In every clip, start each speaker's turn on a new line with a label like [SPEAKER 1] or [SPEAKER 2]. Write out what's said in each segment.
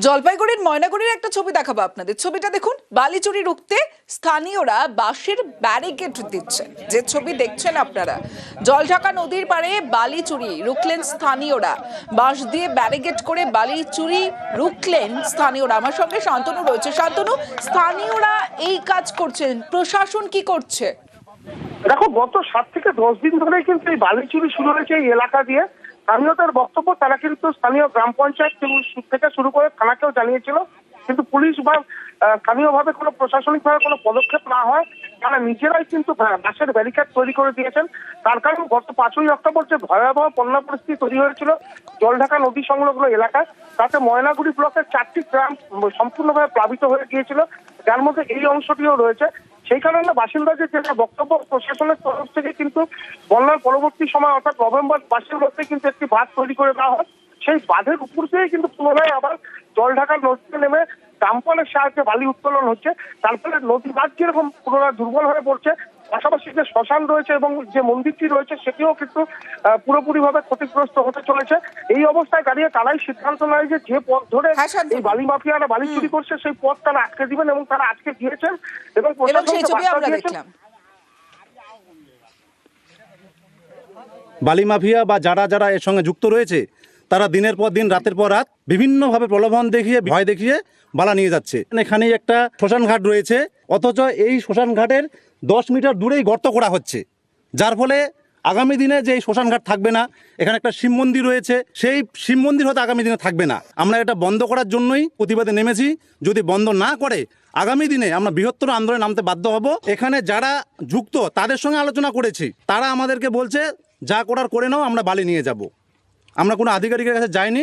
[SPEAKER 1] জলপাইগুড়ির ময়নাগুড়ির একটা ছবি দেখাবো আপনাদের। ছবিটা দেখুন। বালি চুরি রুখতে স্থানীয়রা বাঁশের ব্যারিকেড দিচ্ছে। যে ছবি দেখছেন আপনারা, জলঢাকা নদীর পাড়ে বালি চুরি রুখলেন স্থানীয়রা। বাঁশ দিয়ে ব্যারিকেড করে বালি চুরি রুখলেন স্থানীয়রা। আমার সঙ্গে শান্তনু রয়েছে। শান্তনু, স্থানীয়রা এই কাজ করছেন, প্রশাসন কি করছে?
[SPEAKER 2] দেখো, গত 7 থেকে 10 দিন ধরে কিন্তু এই বালি চুরি শুরু হয়েছে এই এলাকা দিয়ে। স্থানীয়দের বক্তব্য, তারা কিন্তু স্থানীয় গ্রাম পঞ্চায়েত থেকে শুরু করে থানাকেও জানিয়েছিল, কিন্তু পুলিশ বা স্থানীয়ভাবে কোনো প্রশাসনিকভাবে কোনো পদক্ষেপ না হয় তারা নিজেরাই কিন্তু বাঁশের ব্যারিকেড তৈরি করে দিয়েছেন। তার কারণ গত 5ই অক্টোবর যে ভয়াবহ বন্যা পরিস্থিতি তৈরি হয়েছিল জলঢাকা নদী সংলগ্ন এলাকায়, তাতে ময়নাগুড়ি ব্লকের 4টি গ্রাম সম্পূর্ণভাবে প্লাবিত হয়ে গিয়েছিল, যার মধ্যে এই অংশটিও রয়েছে। সেই কারণে বাসিন্দাদের যেটা বক্তব্য, প্রশাসনের তরফ থেকে কিন্তু বন্যার পরবর্তী সময় অর্থাৎ নভেম্বর মাসের মধ্যে কিন্তু একটি বাঁধ তৈরি করে দেওয়া হয়। সেই বাঁধের উপর দিয়ে কিন্তু পুনরায় আবার জল ঢাকার নদীতে নেমে ডাম্পারের সাহায্যে বালি উত্তোলন হচ্ছে। তার ফলে নদী বাঁধ যেরকম পুনরায় দুর্বল হয়ে পড়ছে, পাশাপাশি যে শ্মশান রয়েছে এবং যে মন্দিরটি রয়েছে সেটিও কিন্তু পুরোপুরিভাবে ক্ষতিগ্রস্ত হতে চলেছে। এই অবস্থায় দাঁড়িয়ে তারাই সিদ্ধান্ত নেয় যে পথ ধরে এই বালি মাফিয়ারা বালি চুরি করছে সেই পথ তারা আটকে দিবেন, এবং তারা আটকে দিয়েছেন এবং
[SPEAKER 1] সেই ছবি আমরা দেখলাম।
[SPEAKER 3] বালি মাফিয়া বা যারা যারা এর সঙ্গে যুক্ত রয়েছে তারা দিনের পর দিন রাতের পর রাত বিভিন্নভাবে প্রলোভন দেখিয়ে ভয় দেখিয়ে বালা নিয়ে যাচ্ছে। এখানেই একটা শ্মশান ঘাট রয়েছে, অথচ এই শ্মশান ঘাটের 10 মিটার দূরেই গর্ত করা হচ্ছে, যার ফলে আগামী দিনে যে এই শ্মশান ঘাট থাকবে না। এখানে একটা শিব মন্দির রয়েছে, সেই শিব মন্দির হয়তো আগামী দিনে থাকবে না। আমরা এটা বন্ধ করার জন্যই প্রতিবাদে নেমেছি। যদি বন্ধ না করে আগামী দিনে আমরা বৃহত্তর আন্দোলনে নামতে বাধ্য হব। এখানে যারা যুক্ত তাদের সঙ্গে আলোচনা করেছি, তারা আমাদেরকে বলছে যা করার করে নাও, আমরা বালি নিয়ে যাব। আমরা কোনো আধিকারিকের কাছে যাইনি,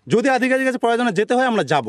[SPEAKER 3] যদি আধিকারিকের কাছে প্রয়োজনে যেতে হয় আমরা যাব।